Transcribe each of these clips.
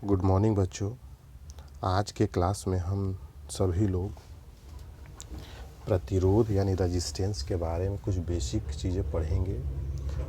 Good morning बच्चों। आज के क्लास में हम सभी लोग प्रतिरोध यानी रेजिस्टेंस के बारे में कुछ बेसिक चीज़ें पढ़ेंगे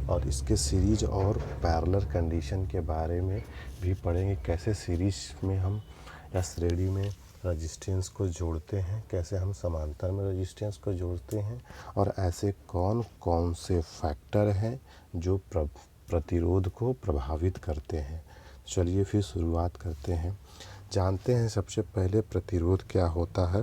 और इसके सीरीज और पैरेलल कंडीशन के बारे में भी पढ़ेंगे। कैसे सीरीज में हम या श्रेणी में रेजिस्टेंस को जोड़ते हैं, कैसे हम समांतर में रेजिस्टेंस को जोड़ते हैं और ऐसे कौन कौन से फैक्टर हैं जो प्रतिरोध को प्रभावित करते हैं। चलिए फिर शुरुआत करते हैं। जानते हैं सबसे पहले प्रतिरोध क्या होता है।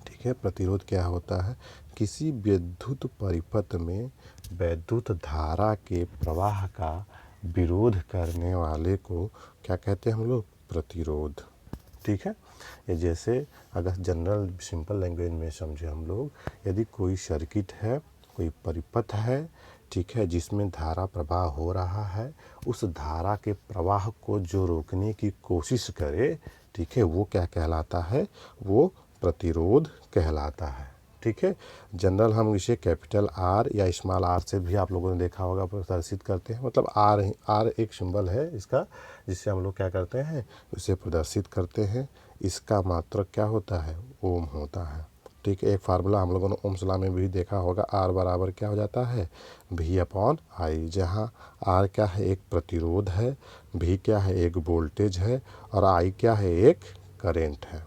ठीक है, प्रतिरोध क्या होता है? किसी विद्युत परिपथ में वैद्युत धारा के प्रवाह का विरोध करने वाले को क्या कहते हैं हम लोग? प्रतिरोध। ठीक है, ये जैसे अगर जनरल सिंपल लैंग्वेज में समझे हम लोग, यदि कोई सर्किट है, कोई परिपथ है, ठीक है, जिसमें धारा प्रवाह हो रहा है, उस धारा के प्रवाह को जो रोकने की कोशिश करे, ठीक है, वो क्या कहलाता है? वो प्रतिरोध कहलाता है। ठीक है, जनरल हम इसे कैपिटल आर या स्मॉल आर से भी आप लोगों ने देखा होगा प्रदर्शित करते हैं। मतलब आर एक सिंबल है इसका, जिससे हम लोग क्या करते हैं, उसे प्रदर्शित करते हैं। इसका मात्रक क्या होता है? ओम होता है। ठीक है, एक फार्मूला हम लोगों ने ओम्स लॉ में भी देखा होगा। आर बराबर क्या हो जाता है? V अपॉन आई, जहाँ आर क्या है? एक प्रतिरोध है, V क्या है? एक वोल्टेज है और आई क्या है? एक करेंट है।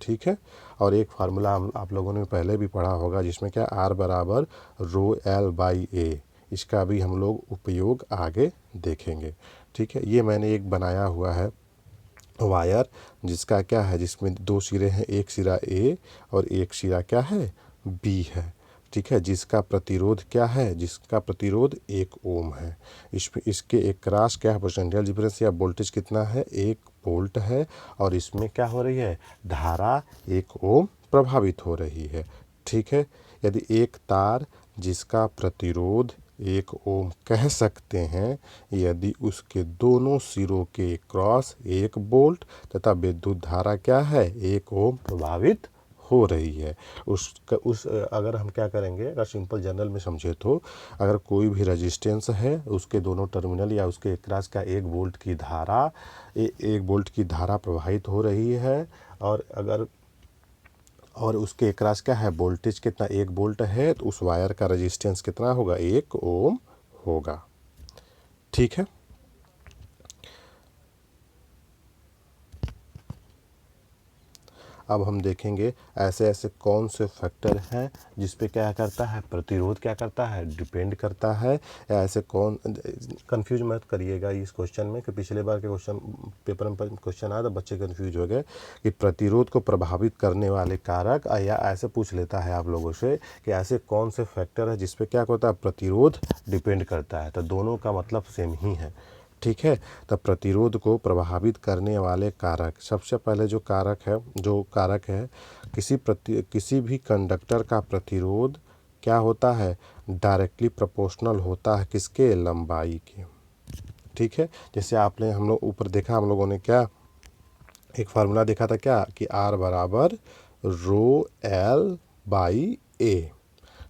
ठीक है, और एक फार्मूला आप लोगों ने पहले भी पढ़ा होगा जिसमें क्या आर बराबर रो एल बाई ए। इसका भी हम लोग उपयोग आगे देखेंगे। ठीक है, ये मैंने एक बनाया हुआ है वायर, जिसका क्या है, जिसमें दो सिरे हैं, एक सिरा ए और एक सिरा क्या है? बी है। ठीक है, जिसका प्रतिरोध क्या है? जिसका प्रतिरोध 1 ओम है। इसके एक क्रॉस क्या है? पोटेंशियल डिफरेंस या वोल्टेज कितना है? 1 वोल्ट है और इसमें क्या हो रही है? धारा 1 ओम प्रभावित हो रही है। ठीक है, यदि एक तार जिसका प्रतिरोध 1 ओम कह सकते हैं, यदि उसके दोनों सिरों के क्रॉस 1 वोल्ट तथा विद्युत धारा क्या है? 1 ओम प्रभावित हो रही है, अगर हम क्या करेंगे, अगर सिंपल जनरल में समझे तो, अगर कोई भी रेजिस्टेंस है, उसके दोनों टर्मिनल या उसके क्रॉस का 1 वोल्ट की धारा 1 वोल्ट की धारा प्रवाहित हो रही है और उसके क्रॉस क्या है? वोल्टेज कितना? 1 वोल्ट है, तो उस वायर का रेजिस्टेंस कितना होगा? 1 ओम होगा। ठीक है, अब हम देखेंगे ऐसे ऐसे कौन से फैक्टर हैं जिस पे क्या करता है? प्रतिरोध क्या करता है? डिपेंड करता है। या ऐसे कौन, कंफ्यूज मत करिएगा इस क्वेश्चन में कि पिछले बार के क्वेश्चन पेपर में क्वेश्चन आया तो बच्चे कंफ्यूज हो गए कि प्रतिरोध को प्रभावित करने वाले कारक, या ऐसे पूछ लेता है आप लोगों से कि ऐसे कौन से फैक्टर है जिस पे क्या होता है? प्रतिरोध डिपेंड करता है। तो दोनों का मतलब सेम ही है। ठीक है, तो प्रतिरोध को प्रभावित करने वाले कारक, सबसे पहले जो कारक है किसी भी कंडक्टर का प्रतिरोध क्या होता है? डायरेक्टली प्रोपोर्शनल होता है किसके? लंबाई के। ठीक है, जैसे आपने हम लोग ऊपर देखा, हम लोगों ने क्या एक फार्मूला देखा था क्या, कि आर बराबर रो एल बाई ए।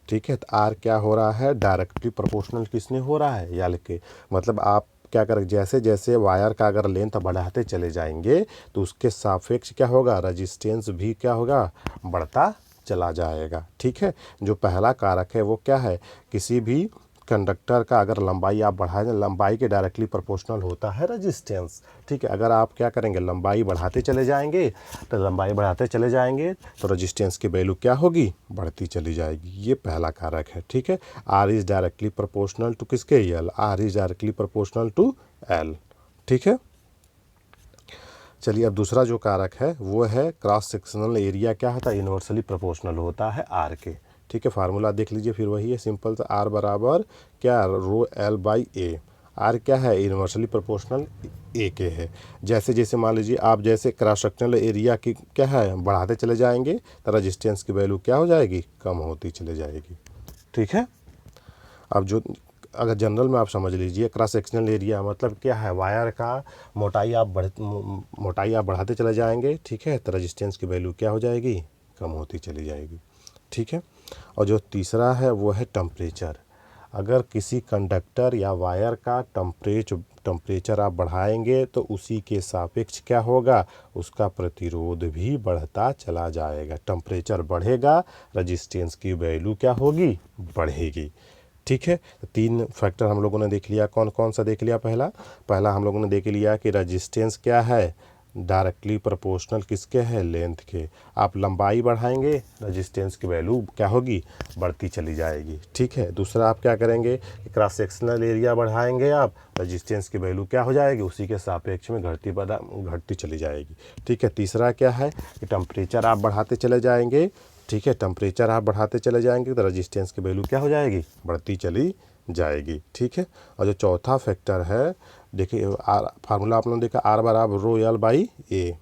ठीक है, तो आर क्या हो रहा है? डायरेक्टली प्रोपोर्शनल किसने हो रहा है? यल के। मतलब आप क्या करें, जैसे जैसे वायर का अगर लेंथ बढ़ाते चले जाएंगे तो उसके सापेक्ष क्या होगा? रेजिस्टेंस भी क्या होगा? बढ़ता चला जाएगा। ठीक है, जो पहला कारक है वो क्या है? किसी भी कंडक्टर का अगर लंबाई आप बढ़ाएं, लंबाई के डायरेक्टली प्रोपोर्शनल होता है रेजिस्टेंस। ठीक है, अगर आप क्या करेंगे, लंबाई बढ़ाते चले जाएंगे, तो लंबाई बढ़ाते चले जाएंगे तो रेजिस्टेंस की वैल्यू क्या होगी? बढ़ती चली जाएगी। ये पहला कारक है। ठीक है, R is directly proportional to किसके? L. R is directly proportional to L. ठीक है, चलिए अब दूसरा जो कारक है वो है क्रॉस सेक्शनल एरिया। क्या होता है? यूनिवर्सली प्रोपोर्शनल होता है आर के। ठीक है, फार्मूला देख लीजिए, फिर वही है सिंपल सा, आर बराबर क्या? Rho L by A. R क्या है? यूनिवर्सली प्रोपोर्शनल ए के है। जैसे जैसे मान लीजिए आप जैसे क्रॉस सेक्शनल एरिया की क्या है? बढ़ाते चले जाएंगे तो रेजिस्टेंस की वैल्यू क्या हो जाएगी? कम होती चली जाएगी। ठीक है, अब जो अगर जनरल में आप समझ लीजिए, क्रॉस सेक्शनल एरिया मतलब क्या है? वायर का मोटाई आप बढ़ाते चले जाएंगे, ठीक है, तो रेजिस्टेंस की वैल्यू क्या हो जाएगी? कम होती चली जाएगी। ठीक है, और जो तीसरा है वो है टेम्परेचर। अगर किसी कंडक्टर या वायर का टेम्परेचर आप बढ़ाएंगे तो उसी के सापेक्ष क्या होगा, उसका प्रतिरोध भी बढ़ता चला जाएगा। टेम्परेचर बढ़ेगा, रेजिस्टेंस की वैल्यू क्या होगी, बढ़ेगी। ठीक है, तो 3 फैक्टर हम लोगों ने देख लिया। कौन कौन सा देख लिया? पहला हम लोगों ने देख लिया कि रेजिस्टेंस क्या है, डायरेक्टली प्रोपोर्शनल किसके है, लेंथ के। आप लंबाई बढ़ाएंगे, रेजिस्टेंस की वैल्यू क्या होगी, बढ़ती चली जाएगी। ठीक है, दूसरा आप क्या करेंगे कि क्रॉस सेक्शनल एरिया बढ़ाएंगे आप, रेजिस्टेंस की वैल्यू क्या हो जाएगी, उसी के सापेक्ष में घटती चली जाएगी। ठीक है, तीसरा क्या है कि टेम्परेचर आप बढ़ाते चले जाएंगे। ठीक है, टेम्परेचर आप बढ़ाते चले जाएंगे तो रेजिस्टेंस की वैल्यू क्या हो जाएगी, बढ़ती चली जाएगी। ठीक है, और जो चौथा फैक्टर है, देखिए फार्मूला आप लोगों ने देखा, आर बराबर रो एल बाई ए।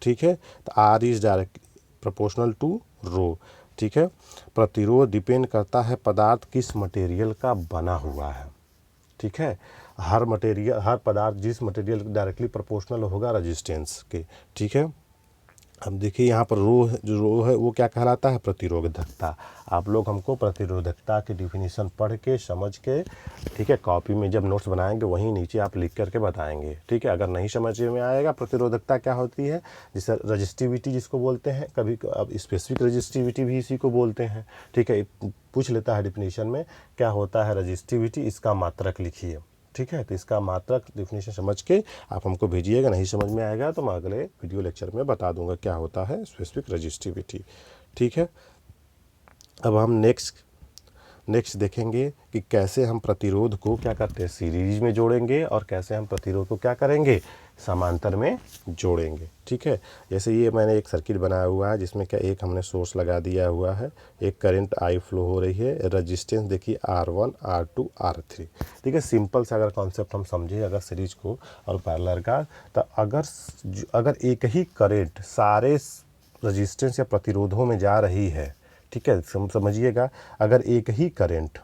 ठीक है, तो R is direct proportional to rho. ठीक है, प्रतिरोध डिपेंड करता है पदार्थ किस मटेरियल का बना हुआ है। ठीक है, हर पदार्थ जिस मटेरियल डायरेक्टली प्रोपोर्शनल होगा रेजिस्टेंस के। ठीक है, अब देखिए यहाँ पर जो रो है वो क्या कहलाता है, प्रतिरोधकता। आप लोग हमको प्रतिरोधकता की डिफिनीशन पढ़ के समझ के, ठीक है, कॉपी में जब नोट्स बनाएंगे वहीं नीचे आप लिख करके बताएंगे। ठीक है, अगर नहीं समझ में आएगा प्रतिरोधकता क्या होती है, जिसे रजिस्टिविटी जिसको बोलते हैं, कभी अब स्पेसिफिक रजिस्टिविटी भी इसी को बोलते हैं। ठीक है, पूछ लेता है डिफिनीशन में क्या होता है रजिस्टिविटी, इसका मात्रक लिखिए। ठीक है, तो इसका मात्रक डिफिनीशन समझ के आप हमको भेजिएगा। नहीं समझ में आएगा तो मैं अगले वीडियो लेक्चर में बता दूंगा क्या होता है स्पेसिफिक रजिस्टिविटी। ठीक है, अब हम नेक्स्ट देखेंगे कि कैसे हम प्रतिरोध को क्या करते हैं, सीरीज में जोड़ेंगे, और कैसे हम प्रतिरोध को क्या करेंगे, समांतर में जोड़ेंगे। ठीक है, जैसे ये मैंने एक सर्किट बनाया हुआ है जिसमें क्या एक हमने सोर्स लगा दिया हुआ है, एक करंट आई फ्लो हो रही है, रेजिस्टेंस देखिए R1 R2 R3। ठीक है, सिंपल सा अगर कॉन्सेप्ट हम समझे अगर सीरीज को और पैरेलल का, तो अगर एक ही करंट सारे रेजिस्टेंस या प्रतिरोधों में जा रही है, ठीक है, समझिएगा, अगर एक ही करंट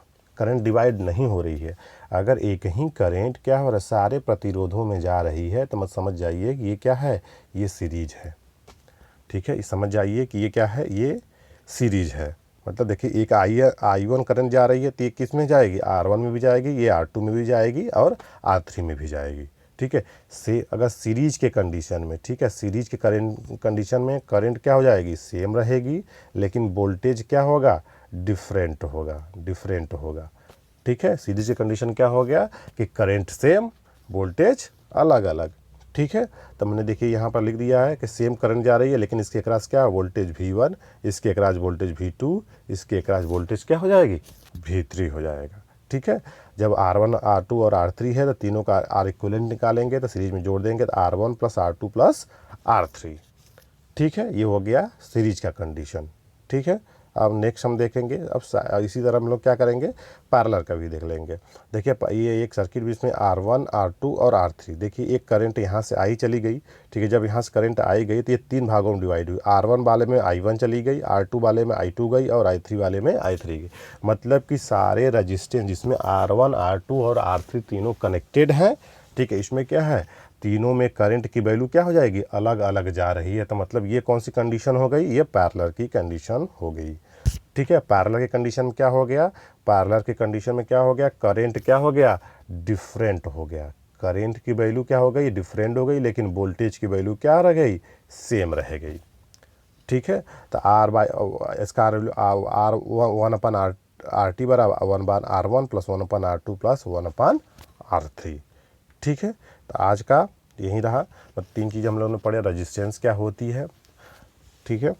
डिवाइड नहीं हो रही है, अगर एक ही करंट क्या हो रहा है सारे प्रतिरोधों में जा रही है, तो मत समझ जाइए कि ये क्या है, ये सीरीज है। ठीक है, समझ जाइए कि ये क्या है, ये सीरीज है। मतलब देखिए एक I1 करंट जा रही है तो ये किस में जाएगी, R1 में भी जाएगी, ये R2 में भी जाएगी और R3 में भी जाएगी। ठीक है, अगर सीरीज के कंडीशन में, ठीक है, सीरीज के करंट कंडीशन में करंट क्या हो जाएगी, सेम रहेगी, लेकिन वोल्टेज क्या होगा, डिफरेंट होगा। ठीक है, सीरीज की कंडीशन क्या हो गया कि करंट सेम, वोल्टेज अलग अलग। ठीक है, तो मैंने देखिए यहाँ पर लिख दिया है कि सेम करंट जा रही है, लेकिन इसके अक्रॉस क्या वोल्टेज V1, इसके अक्रॉस वोल्टेज V2, इसके अक्रॉस वोल्टेज क्या हो जाएगी, V3 हो जाएगा। ठीक है, जब R1 R2 और R3 है तो तीनों का R इक्विवेलेंट निकालेंगे, तो सीरीज में जोड़ देंगे तो R1 + R2 + R3। ठीक है, ये हो गया सीरीज का कंडीशन। ठीक है, अब नेक्स्ट हम देखेंगे, अब इसी तरह हम लोग क्या करेंगे, पैरेलल का भी देख लेंगे। देखिए ये एक सर्किट भी, इसमें R1 R2 और R3। देखिए एक करंट यहाँ से आई चली गई। ठीक है, जब यहाँ से करंट आई गई तो ये 3 भागों में डिवाइड हुई। R1 वाले में I1 चली गई, R2 वाले में I2 गई और I3 वाले में I3 गई। मतलब कि सारे रजिस्टेंस जिसमें R1 R2 और R3 तीनों कनेक्टेड हैं, ठीक है, इसमें क्या है, तीनों में करंट की वैल्यू क्या हो जाएगी, अलग अलग जा रही है। तो मतलब ये कौन सी कंडीशन हो गई, ये पैरेलल की कंडीशन हो गई। ठीक है, पैरेलल की कंडीशन क्या हो गया, पैरेलल की कंडीशन में क्या हो गया, करंट क्या हो गया, डिफरेंट हो गया। करंट की वैल्यू क्या हो गई, डिफरेंट हो गई, लेकिन वोल्टेज की वैल्यू क्या रह गई, सेम रह गई। ठीक है, तो इसका R 1/RT बराबर 1/R1 + 1/R2 + 1/R3। ठीक है, तो आज का यही रहा। 3 चीज़ हम लोगों ने पढ़े, रेजिस्टेंस क्या होती है, ठीक है,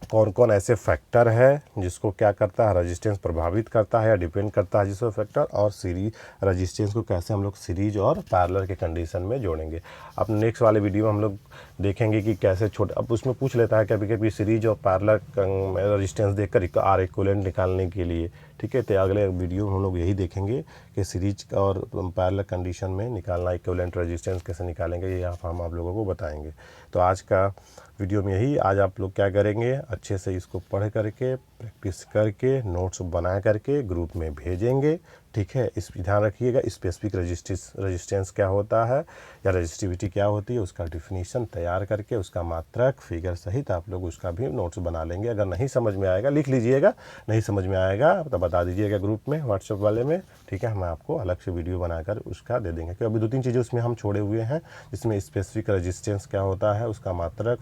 कौन कौन ऐसे फैक्टर है जिसको क्या करता है, रेजिस्टेंस प्रभावित करता है या डिपेंड करता है जिसको फैक्टर, और सीरीज रेजिस्टेंस को कैसे हम लोग सीरीज और पैरेलल के कंडीशन में जोड़ेंगे। अब नेक्स्ट वाले वीडियो में हम लोग देखेंगे कि कैसे अब उसमें पूछ लेता है कभी कभी सीरीज और पैरेलल रेजिस्टेंस देखकर R इक्विवेलेंट निकालने के लिए। ठीक है, तो अगले वीडियो में हम लोग यही देखेंगे कि सीरीज और पैरेलल कंडीशन में निकालना इक्विवेलेंट रेजिस्टेंस कैसे निकालेंगे, ये हम आप लोगों को बताएंगे। तो आज का वीडियो में यही, आज आप लोग क्या करेंगे, अच्छे से इसको पढ़ करके प्रैक्टिस करके नोट्स बना करके ग्रुप में भेजेंगे। ठीक है। इस ध्यान रखिएगा, स्पेसिफिक रेजिस्टेंस क्या होता है या रेजिस्टिविटी क्या होती है, उसका डिफिनीशन तैयार करके उसका मात्रक फिगर सहित आप लोग उसका भी नोट्स बना लेंगे। अगर नहीं समझ में आएगा लिख लीजिएगा, नहीं समझ में आएगा तो बता दीजिएगा ग्रुप में, व्हाट्सएप वाले में, ठीक है। हम आपको अलग से वीडियो बनाकर उसका दे देंगे, क्योंकि अभी 2-3 चीज़ें उसमें हम छोड़े हुए हैं, जिसमें स्पेसिफिक रेजिस्टेंस क्या होता है, उसका मात्रक,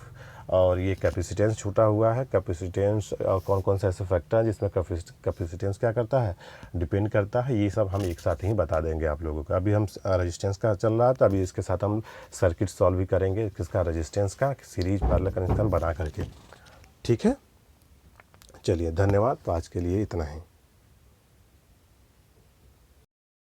और ये कैपेसिटेंस छूटा हुआ है। कैपेसिटेंस और कौन कौन से ऐसे फैक्टर हैं जिसमें कैपेसिटेंस क्या करता है, डिपेंड करता है, ये सब हम एक साथ ही बता देंगे आप लोगों को। अभी हम रेजिस्टेंस का चल रहा था, अभी इसके साथ हम सर्किट सॉल्व भी करेंगे, किसका, रेजिस्टेंस का, सीरीज पैरेलल कनेक्शन बना करके, ठीक है। चलिए धन्यवाद, तो आज के लिए इतना ही।